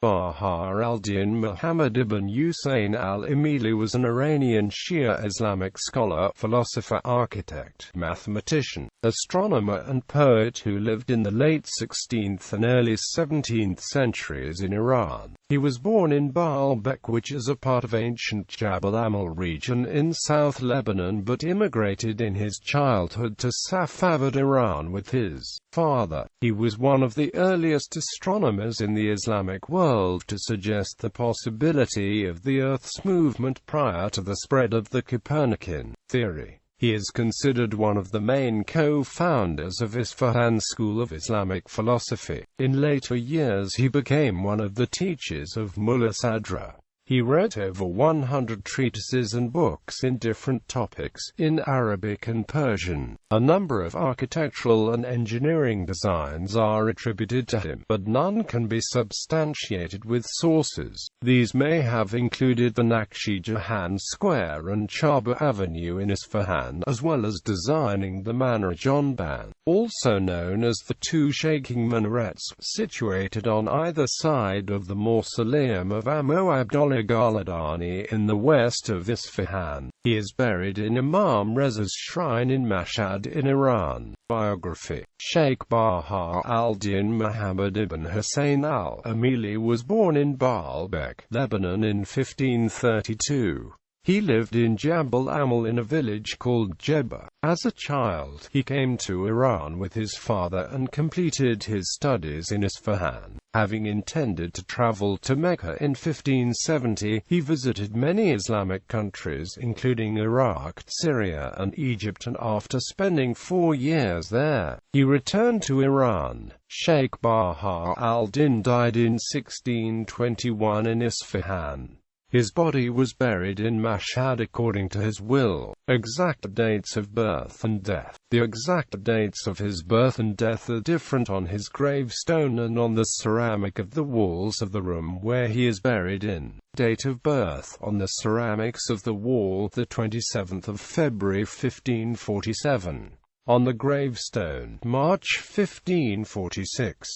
Bahā'r al-Dīn Muḥammad ibn Ḥusayn al-ʿＡmilī was an Iranian Shia Islamic scholar, philosopher, architect, mathematician, astronomer and poet who lived in the late 16th and early 17th centuries in Iran. He was born in Baalbek, which is a part of ancient Jabal Amel region in South Lebanon, but immigrated in his childhood to Safavid Iran with his father. He was one of the earliest astronomers in the Islamic world to suggest the possibility of the Earth's movement prior to the spread of the Copernican theory. He is considered one of the main co-founders of Isfahan school of Islamic philosophy. In later years he became one of the teachers of Mullah Sadra. He wrote over 100 treatises and books in different topics, in Arabic and Persian. A number of architectural and engineering designs are attributed to him, but none can be substantiated with sources. These may have included the Naqshi Jahan Square and Chaba Avenue in Isfahan, as well as designing the Manar Jonban, also known as the two shaking minarets, situated on either side of the mausoleum of Abu Abdullah Galadani in the west of Isfahan. He is buried in Imam Reza's shrine in Mashhad in Iran. Biography. Sheikh Bahāʼ al-Dīn Muḥammad ibn Ḥusayn al-ʿAmilī was born in Baalbek, Lebanon in 1532. He lived in Jabal Amel in a village called Jebba. As a child, he came to Iran with his father and completed his studies in Isfahan. Having intended to travel to Mecca in 1570, he visited many Islamic countries including Iraq, Syria and Egypt, and after spending 4 years there, he returned to Iran. Sheikh Bahāʼ al-Dīn died in 1621 in Isfahan. His body was buried in Mashhad according to his will. Exact dates of birth and death. The exact dates of his birth and death are different on his gravestone and on the ceramic of the walls of the room where he is buried in. Date of birth on the ceramics of the wall, the 27th of February 1547. On the gravestone, March 1546.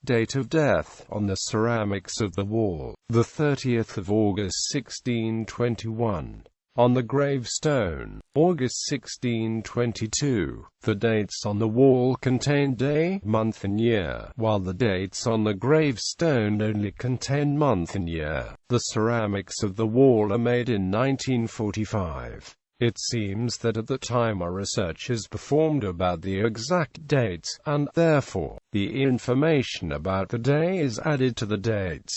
Date of death on the ceramics of the wall, the 30th of August 1621. On the gravestone, August 1622. The dates on the wall contain day, month and year, while the dates on the gravestone only contain month and year. The ceramics of the wall are made in 1945. It seems that at the time a research is performed about the exact dates, and, therefore, the information about the day is added to the dates.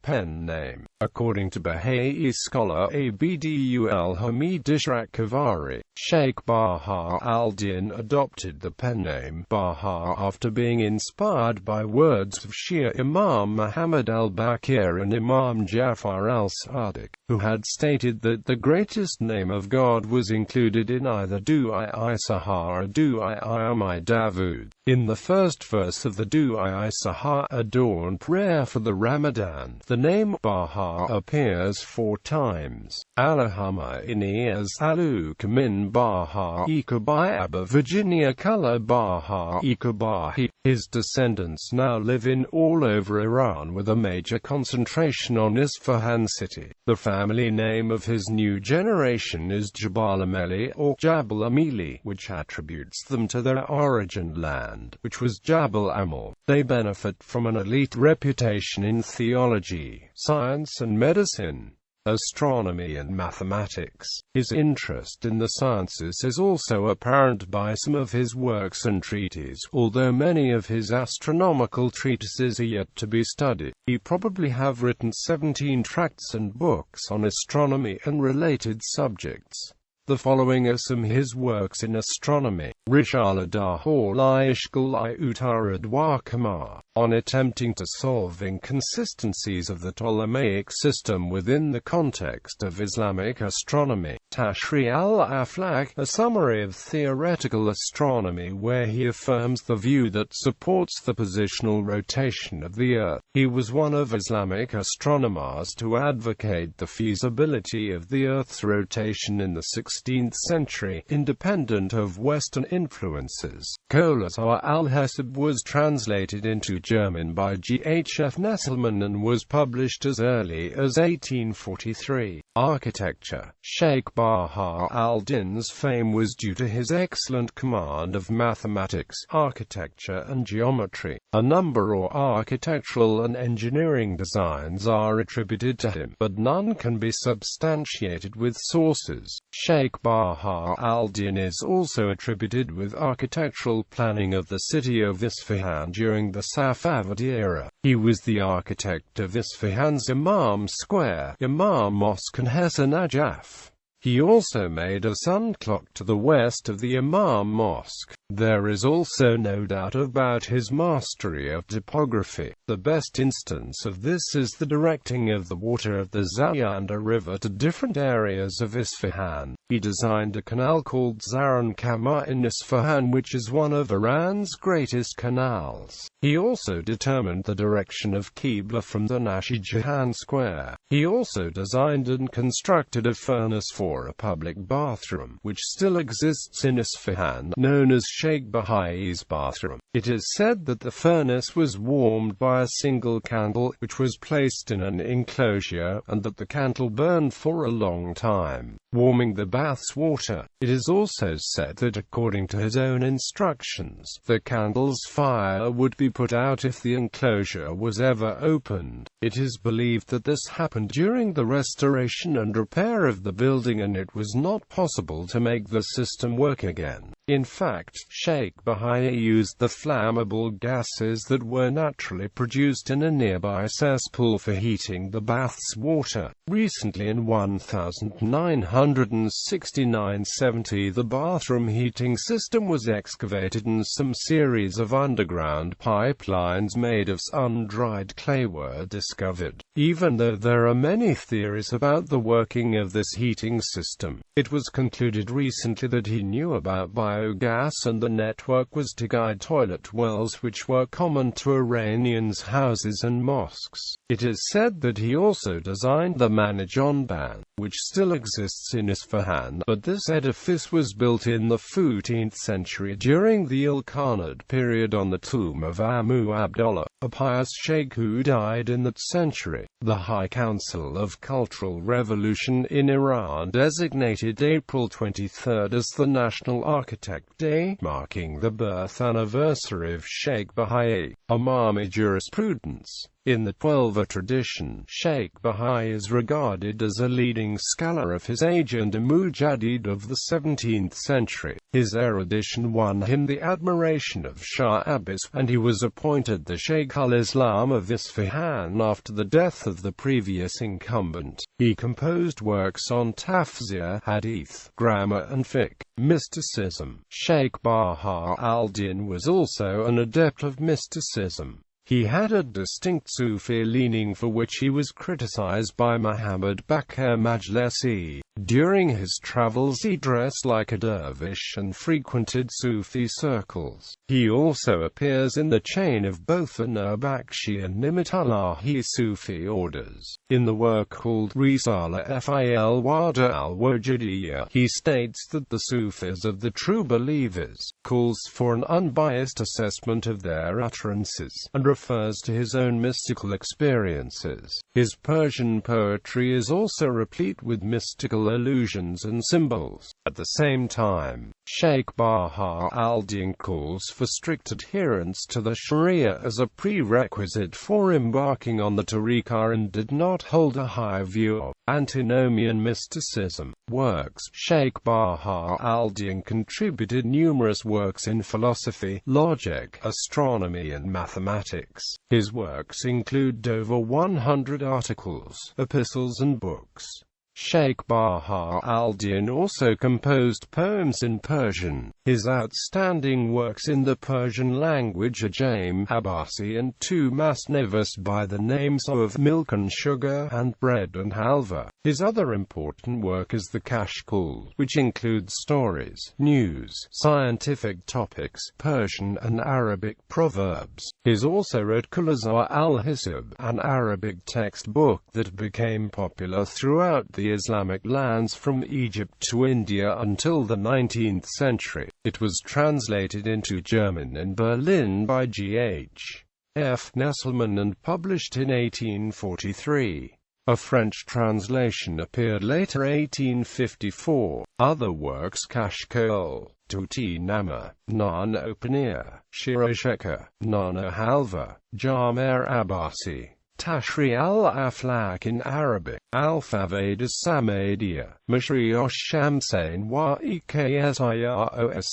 Pen name. According to Baha'i scholar Abdul Hamid Ishrak-Kavari, Sheikh Bahāʼ al-Dīn adopted the pen name Bahā after being inspired by words of Shia Imam Muhammad al-Baqir and Imam Jafar al-Sadiq, who had stated that the greatest name of God was included in either Du'a Sahar or Du'a Davud. In the first verse of the Du'a Sahar, a dawn prayer for the Ramadan, the name Bahā appears 4 times. Allahumma inni as'aluka min Bahā'ika bi'aba Virginia color Bahā'ika Bahi. His descendants now live in all over Iran with a major concentration on Isfahan city. The family name of his new generation is Jabal Amel or Jabal Amilī, which attributes them to their origin land, which was Jabal Amel. They benefit from an elite reputation in theology, science and medicine, astronomy and mathematics. His interest in the sciences is also apparent by some of his works and treatises, although many of his astronomical treatises are yet to be studied. He probably have written 17 tracts and books on astronomy and related subjects. The following are some his works in astronomy. Rishala Dahul Ishgal Utarad Wakama, on attempting to solve inconsistencies of the Ptolemaic system within the context of Islamic astronomy. Tashri al-Aflak, a summary of theoretical astronomy where he affirms the view that supports the positional rotation of the Earth. He was one of Islamic astronomers to advocate the feasibility of the Earth's rotation in the 16th century, independent of Western influences. Qolazar al-Hesab was translated into German by G.H.F. Nesselman and was published as early as 1843. Architecture. Sheikh Bahāʼ al-Din's fame was due to his excellent command of mathematics, architecture and geometry. A number of architectural and engineering designs are attributed to him, but none can be substantiated with sources. Sheikh Bahāʼ al-Din is also attributed with architectural planning of the city of Isfahan during the Safavid era. He was the architect of Isfahan's Imam Square, Imam Mosque and Hesa Najaf. He also made a sun clock to the west of the Imam Mosque. There is also no doubt about his mastery of topography. The best instance of this is the directing of the water of the Zayanda River to different areas of Isfahan. He designed a canal called Zaran Kama in Isfahan, which is one of Iran's greatest canals. He also determined the direction of Qibla from the Nashi Jahan Square. He also designed and constructed a furnace for a public bathroom, which still exists in Isfahan, known as Sheikh Bahai's bathroom. It is said that the furnace was warmed by a single candle, which was placed in an enclosure, and that the candle burned for a long time, warming the bath's water. It is also said that according to his own instructions, the candle's fire would be put out if the enclosure was ever opened. It is believed that this happened during the restoration and repair of the building, and it was not possible to make the system work again. In fact, Sheikh Bahai used the flammable gases that were naturally produced in a nearby cesspool for heating the bath's water. Recently in 1969-70, the bathroom heating system was excavated and some series of underground pipelines made of sun-dried clay were discovered. Even though there are many theories about the working of this heating system, it was concluded recently that he knew about biogas, and the network was to guide toilet wells which were common to Iranians' houses and mosques. It is said that he also designed the Manijan Ban, which still exists in Isfahan, but this edifice was built in the 14th century during the Ilkhanate period on the tomb of Amu Abdullah, a pious sheikh who died in that century. The High Council of Cultural Revolution in Iran designated April 23 as the National Architect Day, marking the birth anniversary of Sheikh Bahai. Imami jurisprudence. In the Twelver tradition, Sheikh Bahai is regarded as a leading scholar of his age and a mujaddid of the 17th century. His erudition won him the admiration of Shah Abbas, and he was appointed the Sheikh al-Islam of Isfahan after the death of the previous incumbent. He composed works on tafsir, hadith, grammar and fiqh. Mysticism. Sheikh Bahāʼ al-Din was also an adept of mysticism. He had a distinct Sufi leaning for which he was criticized by Muḥammad Baqir Majlisi. During his travels he dressed like a dervish and frequented Sufi circles. He also appears in the chain of both the Naqshbandi and Ni'mat-ul-Ilahi Sufi orders. In the work called Risala fil Wada al-Wujudiyya, he states that the Sufis of the true believers calls for an unbiased assessment of their utterances, and refers to his own mystical experiences. His Persian poetry is also replete with mystical allusions and symbols. At the same time, Sheikh Bahāʼ al-Din calls for strict adherence to the Sharia as a prerequisite for embarking on the tariqah, and did not hold a high view of antinomian mysticism. Works. Sheikh Bahāʼ al-Din contributed numerous works in philosophy, logic, astronomy and mathematics. His works include over 100 articles, epistles and books. Sheikh Bahāʼ al-Dīn also composed poems in Persian. His outstanding works in the Persian language are Jam' Abbasi and two masnavas by the names of Milk and Sugar and Bread and Halva. His other important work is the Kashkul, which includes stories, news, scientific topics, Persian and Arabic proverbs. He also wrote Kulazar al-Hisab, an Arabic textbook that became popular throughout the Islamic lands from Egypt to India until the 19th century. It was translated into German in Berlin by G.H. F. Nesselman and published in 1843. A French translation appeared later 1854. Other works Kashkul, Tuti Nama, Nana Openir, Shirosheka, Nana Halva, Jamir Abbasi, Tashri al-Aflak in Arabic, Al-Fawaid as-Samadiyya, Mashriosh Shamsain wa Eksios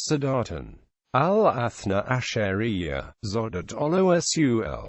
Sadatan, Al-Athna Ashariyya, Zodat Olo Sul.